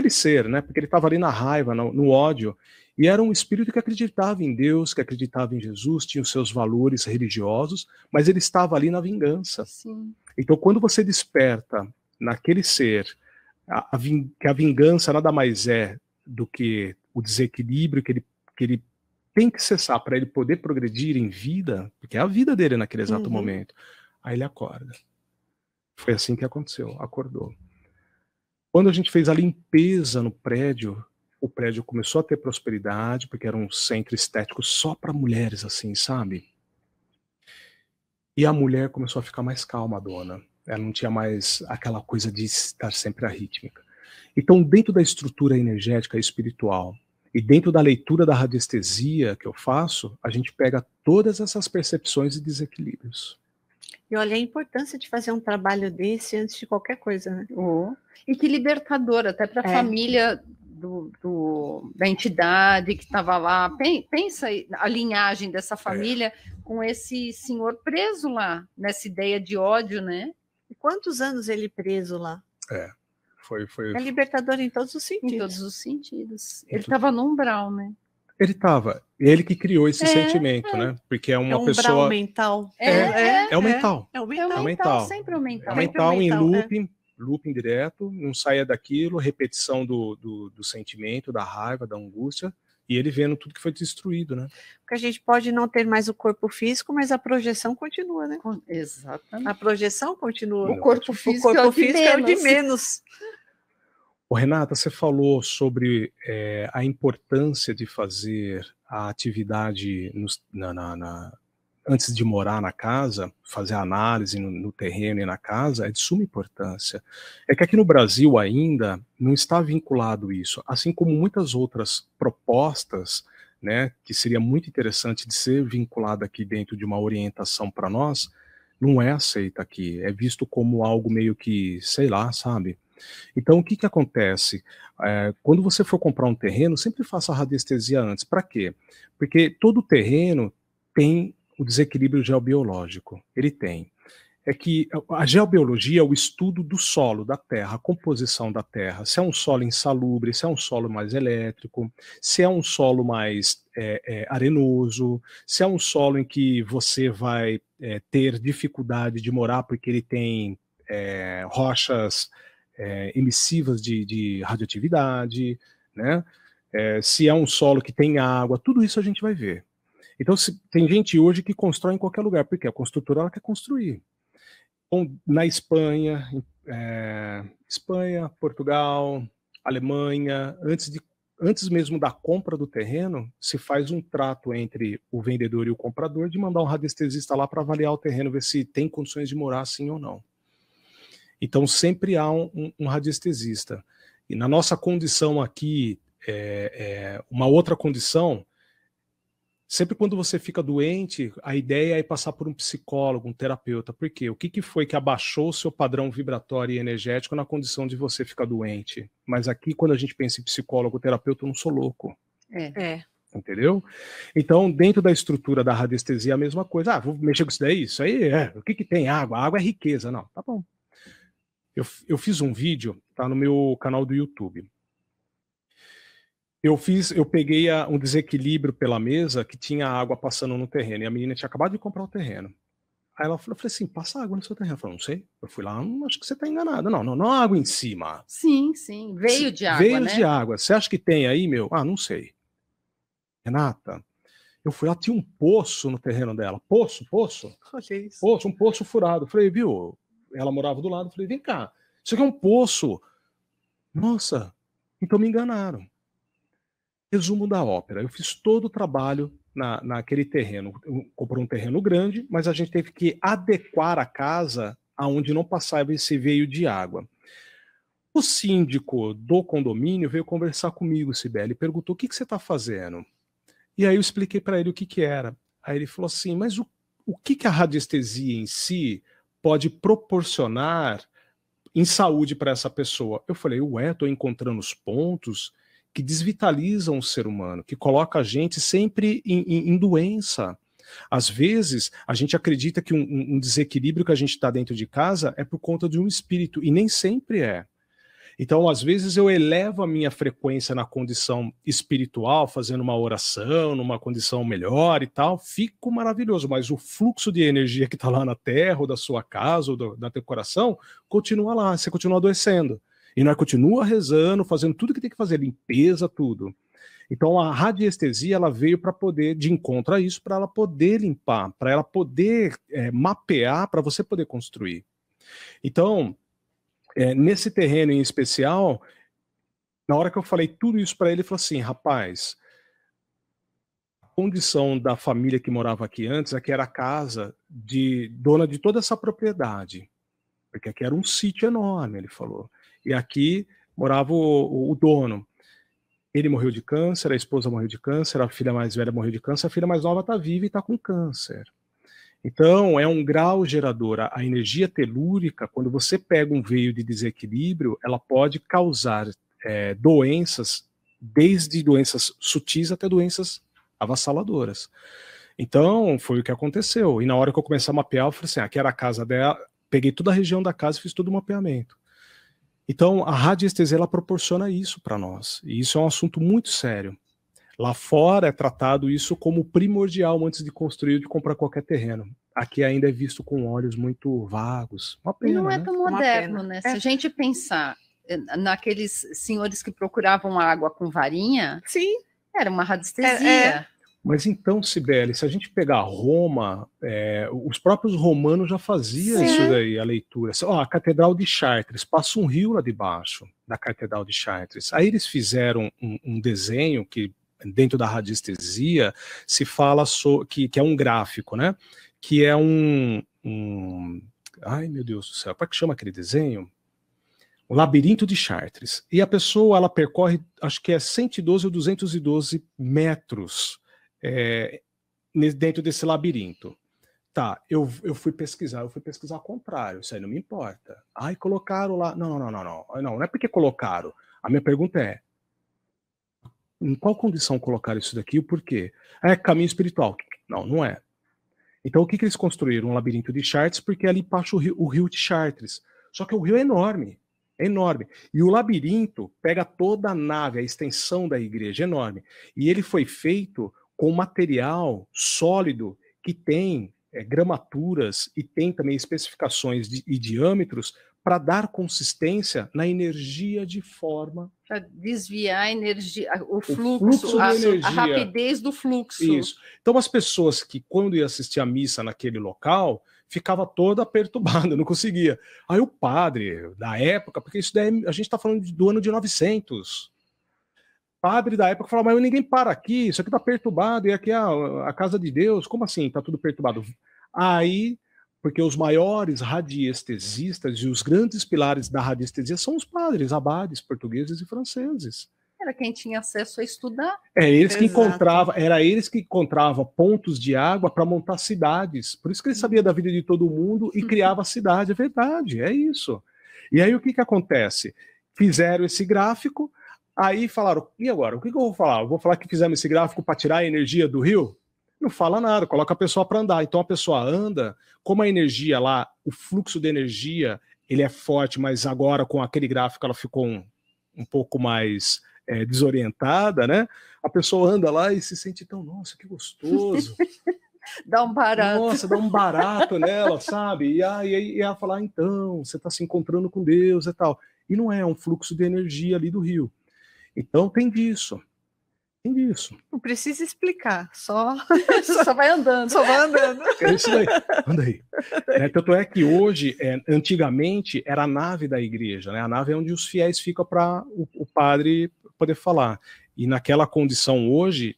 ser, né? Porque ele estava ali na raiva, no ódio, e era um espírito que acreditava em Deus, que acreditava em Jesus, tinha os seus valores religiosos, mas ele estava ali na vingança. Sim. Então, quando você desperta naquele ser que a vingança nada mais é do que o desequilíbrio que ele tem que cessar para ele poder progredir em vida, porque é a vida dele naquele exato momento, aí ele acorda. Foi assim que aconteceu, acordou. Quando a gente fez a limpeza no prédio, o prédio começou a ter prosperidade, porque era um centro estético só para mulheres, assim, sabe? E a mulher começou a ficar mais calma, a dona. Ela não tinha mais aquela coisa de estar sempre arrítmica. Então, dentro da estrutura energética e espiritual, e dentro da leitura da radiestesia que eu faço, a gente pega todas essas percepções e desequilíbrios. E olha a importância de fazer um trabalho desse antes de qualquer coisa, né? E que libertador, até para a família da entidade que estava lá. Pensa a linhagem dessa família com esse senhor preso lá, nessa ideia de ódio, né? E quantos anos ele preso lá? Foi... É libertador em todos os sentidos. Em todos os sentidos. Ele estava no umbral, né? Ele estava. Ele que criou esse sentimento, né? Porque é uma pessoa... mental. É o mental. É o mental. Sempre o mental. É o mental em looping direto, não saia daquilo, repetição do sentimento, da raiva, da angústia, e ele vendo tudo que foi destruído, né? Porque a gente pode não ter mais o corpo físico, mas a projeção continua, né? Exatamente. A projeção continua. O corpo físico é o de menos. Renata, você falou sobre a importância de fazer a atividade antes de morar na casa, fazer a análise no terreno e na casa, é de suma importância. É que aqui no Brasil ainda não está vinculado isso, assim como muitas outras propostas, né, que seria muito interessante de ser vinculada aqui dentro de uma orientação para nós, não é aceita aqui, é visto como algo meio que, sei lá, sabe? Então, o que acontece? Quando você for comprar um terreno, sempre faça a radiestesia antes. Para quê? Porque todo terreno tem o desequilíbrio geobiológico. Ele tem. É que a geobiologia é o estudo do solo, da terra, a composição da terra. Se é um solo insalubre, se é um solo mais elétrico, se é um solo mais arenoso, se é um solo em que você vai ter dificuldade de morar porque ele tem rochas emissivas de radioatividade, né? Se é um solo que tem água, tudo isso a gente vai ver. Então, tem gente hoje que constrói em qualquer lugar, porque a construtora ela quer construir. Então, na Espanha, Portugal, Alemanha, antes de antes mesmo da compra do terreno, se faz um trato entre o vendedor e o comprador de mandar um radiestesista lá para avaliar o terreno, ver se tem condições de morar sim ou não. Então sempre há um radiestesista. E na nossa condição aqui, uma outra condição, sempre quando você fica doente, a ideia é passar por um psicólogo, um terapeuta. Por quê? O que foi que abaixou o seu padrão vibratório e energético na condição de você ficar doente? Mas aqui, quando a gente pensa em psicólogo, terapeuta, eu não sou louco. Entendeu? Então, dentro da estrutura da radiestesia, a mesma coisa. Ah, vou mexer com isso daí? Isso aí o que tem água? A água é riqueza. Não, tá bom. Eu fiz um vídeo, tá no meu canal do YouTube. Eu peguei um desequilíbrio pela mesa que tinha água passando no terreno, e a menina tinha acabado de comprar o terreno. Aí ela falou, eu falei assim, passa água no seu terreno. Eu falei, não sei. Eu fui lá, acho que você está enganado. Não a água em cima. Sim, veio de água, Veio de água. Você acha que tem aí, meu? Ah, não sei. Renata, eu fui lá, tinha um poço no terreno dela. Poço? Olha isso. Poço, um poço furado. Eu falei, viu? Ela morava do lado. Eu falei, vem cá, isso aqui é um poço. Nossa, então me enganaram. Resumo da ópera, eu fiz todo o trabalho naquele terreno. Comprou um terreno grande, mas a gente teve que adequar a casa aonde não passava esse veio de água. O síndico do condomínio veio conversar comigo, Cibele, e perguntou, o que você está fazendo? E aí eu expliquei para ele o que era. Aí ele falou assim, mas o que a radiestesia em si pode proporcionar em saúde para essa pessoa? Eu falei, estou encontrando os pontos que desvitalizam o ser humano, que coloca a gente sempre em doença. Às vezes, a gente acredita que um desequilíbrio que a gente está dentro de casa é por conta de um espírito, e nem sempre é. Então, às vezes, eu elevo a minha frequência na condição espiritual, fazendo uma oração, numa condição melhor e tal, fico maravilhoso, mas o fluxo de energia que está lá na terra, ou da sua casa, ou da teu coração, continua lá, você continua adoecendo. E nós continua rezando, fazendo tudo que tem que fazer, limpeza, tudo. Então a radiestesia ela veio para poder, de encontro a isso, para ela poder limpar, para ela poder mapear, para você poder construir. Então, nesse terreno em especial, na hora que eu falei tudo isso para ele, ele falou assim, rapaz, a condição da família que morava aqui antes é que era a casa de dona de toda essa propriedade, porque aqui era um sítio enorme, ele falou. E aqui morava o dono. Ele morreu de câncer, a esposa morreu de câncer, a filha mais velha morreu de câncer, a filha mais nova está viva e está com câncer. Então, é um grau gerador. A energia telúrica, quando você pega um veio de desequilíbrio, ela pode causar doenças, desde doenças sutis até doenças avassaladoras. Então, foi o que aconteceu. E na hora que eu comecei a mapear, eu falei assim, aqui era a casa dela, peguei toda a região da casa e fiz todo o mapeamento. Então, a radiestesia ela proporciona isso para nós. E isso é um assunto muito sério. Lá fora é tratado isso como primordial antes de construir ou de comprar qualquer terreno. Aqui ainda é visto com olhos muito vagos. Uma pena, e não é tão moderno, né? Se a gente pensar naqueles senhores que procuravam água com varinha, sim, era uma radiestesia. Mas então, Cibele, se a gente pegar Roma, os próprios romanos já faziam isso daí, a leitura. A Catedral de Chartres, passa um rio lá debaixo da Catedral de Chartres. Aí eles fizeram um desenho que, dentro da radiestesia, se fala que é um gráfico, né? Que é ai, meu Deus do céu, como é que chama aquele desenho? O Labirinto de Chartres. E a pessoa, ela percorre, acho que é 112 ou 212 metros dentro desse labirinto. Tá, eu fui pesquisar ao contrário, isso aí não me importa. Ai, colocaram lá. Não é porque colocaram. A minha pergunta é, em qual condição colocaram isso daqui e o porquê? É caminho espiritual. Não é. Então o que eles construíram? Um labirinto de Chartres, porque ali passa o rio de Chartres. Só que o rio é enorme. É enorme. E o labirinto pega toda a nave, a extensão da igreja, é enorme. E ele foi feito com material sólido que tem gramaturas e tem também especificações e diâmetros para dar consistência na energia de forma. Para desviar a energia, o fluxo a rapidez do fluxo. Isso. Então as pessoas que quando ia assistir a missa naquele local, ficava toda perturbada, não conseguia. Aí o padre da época, porque isso daí a gente está falando do ano de 900, padre da época falava, mas ninguém para aqui, isso aqui tá perturbado, e aqui é a casa de Deus, como assim? Tá tudo perturbado. Aí, porque os maiores radiestesistas e os grandes pilares da radiestesia são os padres, abades, portugueses e franceses. Era quem tinha acesso a estudar. É eles que Exato. era eles que encontravam pontos de água para montar cidades. Por isso que ele sabia da vida de todo mundo e criava a cidade. É verdade, é isso. E aí o que acontece? Fizeram esse gráfico, aí falaram, e agora? O que eu vou falar? Eu vou falar que fizemos esse gráfico para tirar a energia do rio? Não fala nada, coloca a pessoa para andar. Então a pessoa anda, como a energia lá, o fluxo de energia, ele é forte, mas agora com aquele gráfico ela ficou um pouco mais desorientada, né? A pessoa anda lá e se sente tão, nossa, que gostoso. Dá um barato. Nossa, dá um barato nela, sabe? E aí ela fala, então, você está se encontrando com Deus e tal. E não é um fluxo de energia ali do rio. Então tem disso. Tem disso. Não precisa explicar, só vai andando. só vai andando. É isso daí. Anda aí. Tanto é que hoje, antigamente, era a nave da igreja, né? A nave é onde os fiéis ficam para o padre poder falar. E naquela condição hoje,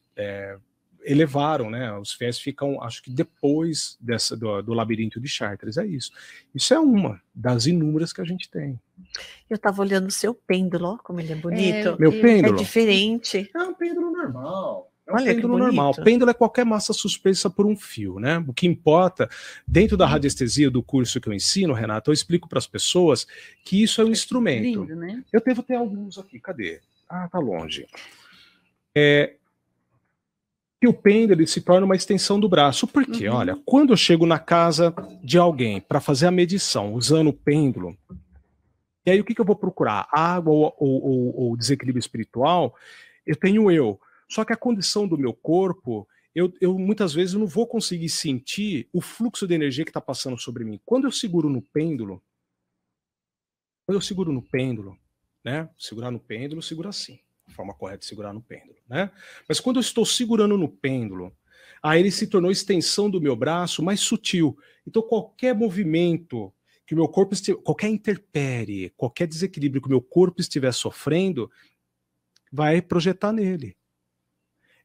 elevaram, né? Os fiéis ficam, acho que depois do labirinto de Chartres, é isso. Isso é uma das inúmeras que a gente tem. Eu estava olhando o seu pêndulo, ó, como ele é bonito. Meu É pêndulo? diferente. É um pêndulo normal. É um Olha que pêndulo normal. bonito. Pêndulo é qualquer massa suspensa por um fio, né? O que importa, dentro da radiestesia do curso que eu ensino, Renato, eu explico para as pessoas que isso é um instrumento. Lindo, né? Eu devo ter alguns aqui, cadê? Ah, tá longe. Que o pêndulo ele se torna uma extensão do braço. Por quê? Olha, quando eu chego na casa de alguém para fazer a medição usando o pêndulo, e aí o que eu vou procurar? Água ou desequilíbrio espiritual? Eu tenho eu. Só que a condição do meu corpo, eu muitas vezes não vou conseguir sentir o fluxo de energia que está passando sobre mim. Quando eu seguro no pêndulo, né? Segurar no pêndulo, segura assim. A forma correta de segurar no pêndulo, né? Mas quando eu estou segurando no pêndulo, aí ele se tornou extensão do meu braço mais sutil. Então qualquer movimento que o meu corpo qualquer intempérie, qualquer desequilíbrio que o meu corpo estiver sofrendo, vai projetar nele.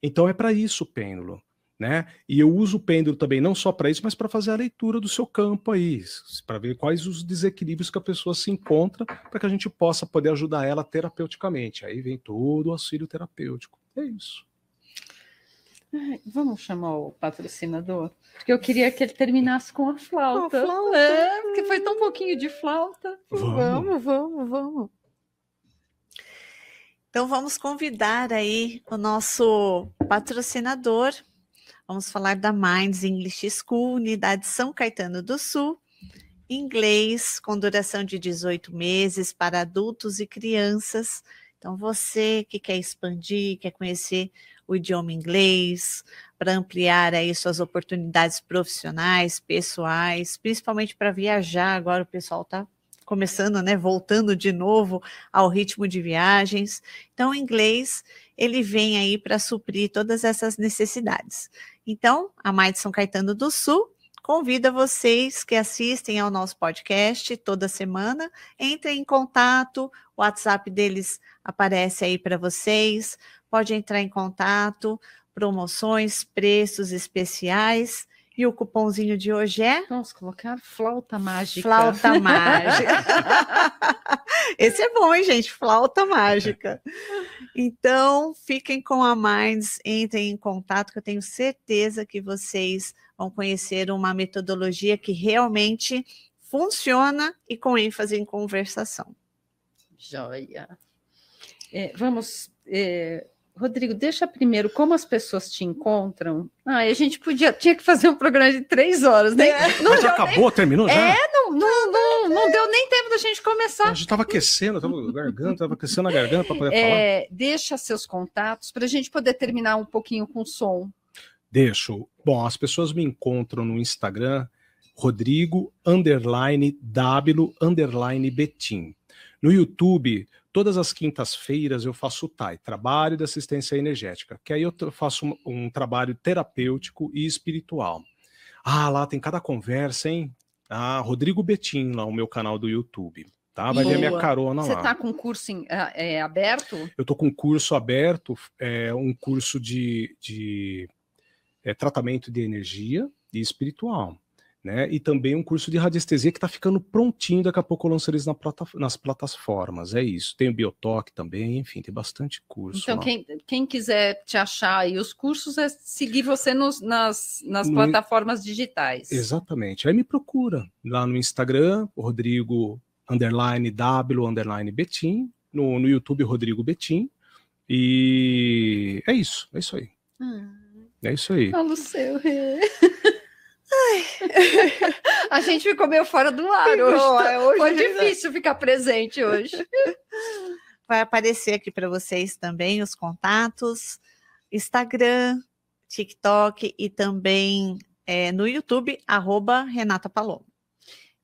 Então é para isso o pêndulo, né? E eu uso o pêndulo também não só para isso, mas para fazer a leitura do seu campo aí, para ver quais os desequilíbrios que a pessoa se encontra, para que a gente possa poder ajudar ela terapeuticamente. Aí vem todo o auxílio terapêutico. É isso. Vamos chamar o patrocinador? Porque eu queria que ele terminasse com a flauta. Com a flauta. Porque foi tão pouquinho de flauta. Vamos. Então vamos convidar aí o nosso patrocinador. Vamos falar da Minds English School, unidade São Caetano do Sul, inglês com duração de 18 meses para adultos e crianças. Então você que quer expandir, quer conhecer o idioma inglês, para ampliar aí suas oportunidades profissionais, pessoais, principalmente para viajar, agora o pessoal está começando, né, voltando de novo ao ritmo de viagens. Então, o inglês, ele vem aí para suprir todas essas necessidades. Então, a Minds São Caetano do Sul convida vocês que assistem ao nosso podcast toda semana, entrem em contato, o WhatsApp deles aparece aí para vocês, pode entrar em contato, promoções, preços especiais. E o cupomzinho de hoje é? Vamos colocar flauta mágica. Flauta mágica. Esse é bom, hein, gente? Flauta mágica. Então, fiquem com a Minds, entrem em contato, que eu tenho certeza que vocês vão conhecer uma metodologia que realmente funciona e com ênfase em conversação. Joia. Vamos... Rodrigo, deixa primeiro como as pessoas te encontram. A gente tinha que fazer um programa de 3 horas, né? Mas acabou, terminou já? Não deu nem tempo da gente começar. A gente estava aquecendo, estava aquecendo a garganta para poder falar. Deixa seus contatos para a gente poder terminar um pouquinho com som. Deixo. Bom, as pessoas me encontram no Instagram, Rodrigo_W_Betim. No YouTube, todas as quintas-feiras eu faço o TAI, Trabalho de Assistência Energética, que aí eu faço um trabalho terapêutico e espiritual. Lá tem cada conversa, hein? Rodrigo Betim, lá o meu canal do YouTube. Tá? Vai ver a minha Boa. carona Você lá. está com um curso aberto? Eu estou com um curso aberto, um curso de tratamento de energia e espiritual, né? E também um curso de radiestesia que está ficando prontinho, daqui a pouco eu lanço eles nas plataformas, é isso. Tem o Biotoque também, enfim, tem bastante curso. Então, lá. quem quiser te achar aí os cursos é seguir você nas plataformas digitais. Exatamente. Aí me procura lá no Instagram, Rodrigo_W_Betim, no YouTube Rodrigo Betim. E é isso aí. É isso aí. Fala o seu. A gente ficou meio fora do ar hoje. Foi difícil ficar presente hoje. Vai aparecer aqui para vocês também os contatos, Instagram, TikTok e também no YouTube, @Renata Paloma.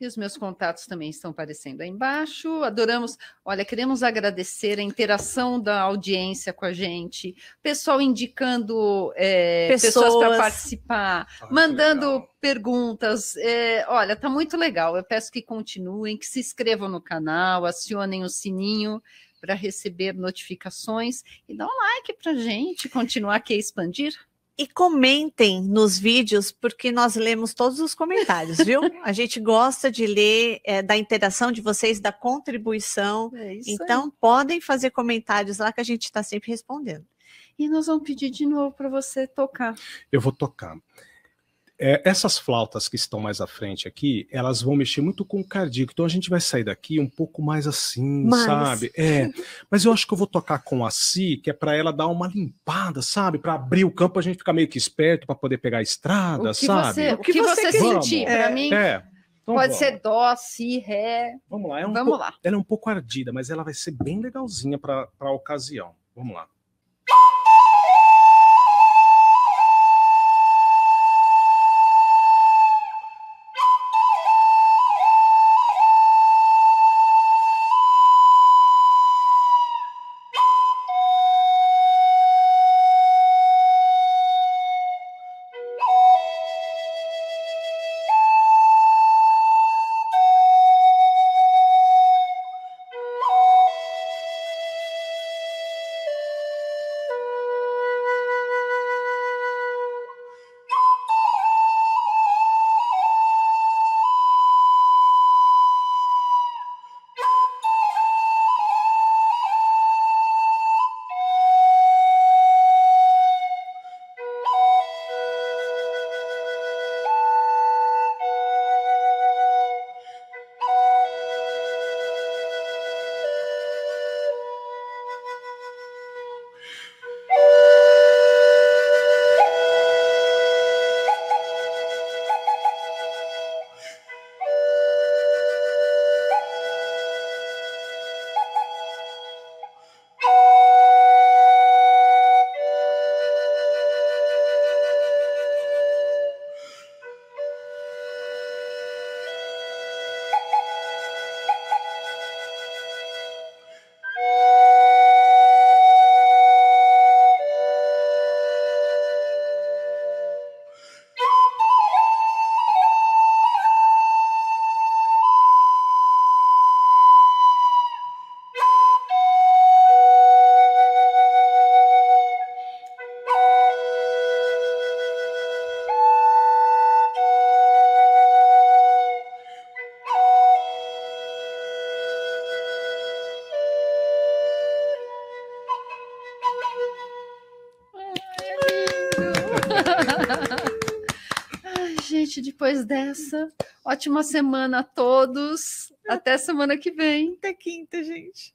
E os meus contatos também estão aparecendo aí embaixo. Adoramos, olha, queremos agradecer a interação da audiência com a gente, pessoal indicando pessoas para participar, mandando perguntas. Olha, tá muito legal. Eu peço que continuem, que se inscrevam no canal, acionem o sininho para receber notificações e dá um like para a gente continuar aqui a expandir. E comentem nos vídeos, porque nós lemos todos os comentários, viu? A gente gosta de ler, da interação de vocês, da contribuição. Então, podem fazer comentários lá que a gente está sempre respondendo. E nós vamos pedir de novo para você tocar. Eu vou tocar. Essas flautas que estão mais à frente aqui, elas vão mexer muito com o cardíaco. Então a gente vai sair daqui um pouco mais assim, sabe? Mas eu acho que eu vou tocar com a Si, que é para ela dar uma limpada, sabe? Para abrir o campo, a gente ficar meio que esperto para poder pegar a estrada, sabe? O que você sentir, para mim, então pode ser dó, si, ré. Vamos lá. Vamos lá. Ela é um pouco ardida, mas ela vai ser bem legalzinha para a ocasião. Vamos lá. Ai, gente, depois dessa, ótima semana a todos. Até semana que vem. Até quinta, gente.